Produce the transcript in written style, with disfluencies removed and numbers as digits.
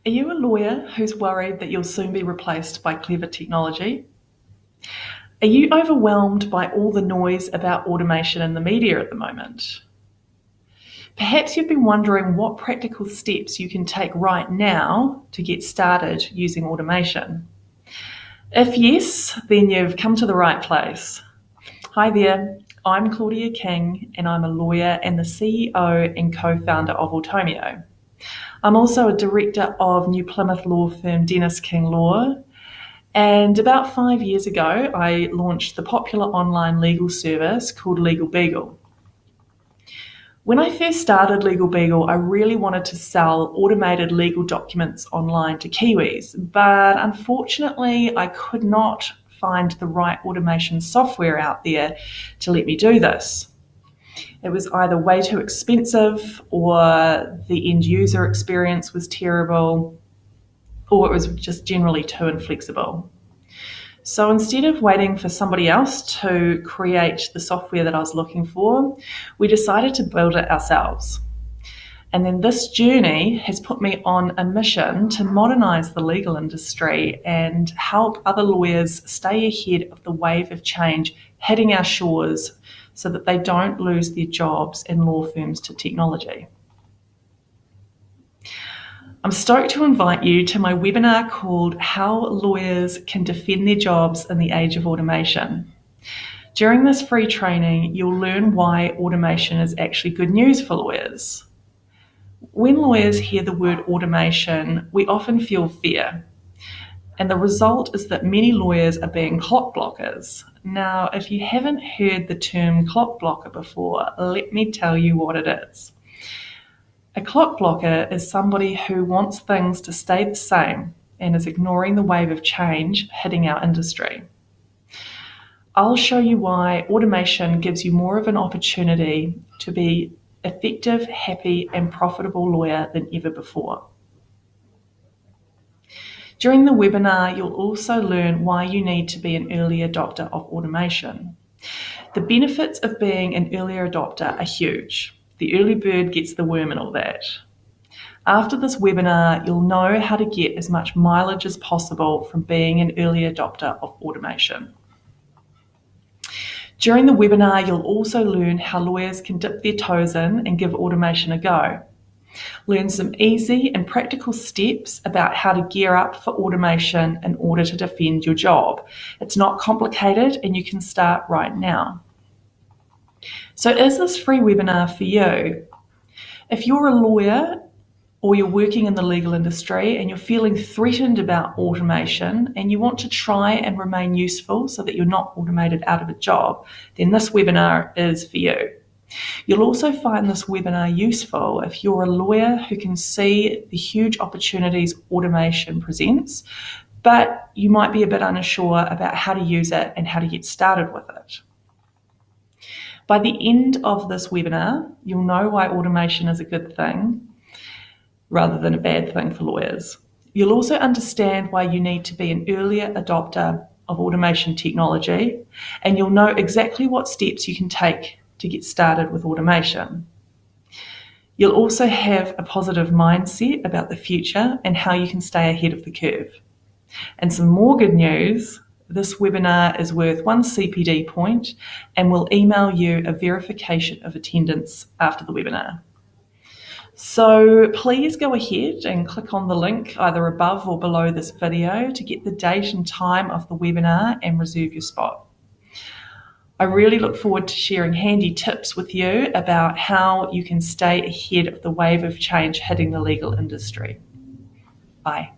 Are you a lawyer who's worried that you'll soon be replaced by clever technology? Are you overwhelmed by all the noise about automation in the media at the moment? Perhaps you've been wondering what practical steps you can take right now to get started using automation. If yes, then you've come to the right place. Hi there, I'm Claudia King and I'm a lawyer and the CEO and co-founder of Automio. I'm also a director of New Plymouth law firm Dennis King Law, and about 5 years ago I launched the popular online legal service called Legal Beagle. When I first started Legal Beagle, I really wanted to sell automated legal documents online to Kiwis, but unfortunately I could not find the right automation software out there to let me do this. It was either way too expensive, or the end user experience was terrible, or it was just generally too inflexible. So instead of waiting for somebody else to create the software that I was looking for, we decided to build it ourselves. And then this journey has put me on a mission to modernize the legal industry and help other lawyers stay ahead of the wave of change hitting our shores so that they don't lose their jobs in law firms to technology. I'm stoked to invite you to my webinar called How Lawyers Can Defend Their Jobs in the Age of Automation. During this free training, you'll learn why automation is actually good news for lawyers. When lawyers hear the word automation, we often feel fear. And the result is that many lawyers are being clock blockers. Now, if you haven't heard the term clock blocker before, let me tell you what it is. A clock blocker is somebody who wants things to stay the same and is ignoring the wave of change hitting our industry. I'll show you why automation gives you more of an opportunity to be effective, happy, and profitable lawyer than ever before. During the webinar, you'll also learn why you need to be an early adopter of automation. The benefits of being an early adopter are huge. The early bird gets the worm and all that. After this webinar, you'll know how to get as much mileage as possible from being an early adopter of automation. During the webinar, you'll also learn how lawyers can dip their toes in and give automation a go. Learn some easy and practical steps about how to gear up for automation in order to defend your job. It's not complicated and you can start right now. So is this free webinar for you? If you're a lawyer or you're working in the legal industry and you're feeling threatened about automation and you want to try and remain useful so that you're not automated out of a job, then this webinar is for you. You'll also find this webinar useful if you're a lawyer who can see the huge opportunities automation presents, but you might be a bit unsure about how to use it and how to get started with it. By the end of this webinar, you'll know why automation is a good thing rather than a bad thing for lawyers. You'll also understand why you need to be an earlier adopter of automation technology, and you'll know exactly what steps you can take to get started with automation. You'll also have a positive mindset about the future and how you can stay ahead of the curve. And some more good news, this webinar is worth 1 CPD point and we'll email you a verification of attendance after the webinar. So please go ahead and click on the link either above or below this video to get the date and time of the webinar and reserve your spot. I really look forward to sharing handy tips with you about how you can stay ahead of the wave of change hitting the legal industry. Bye.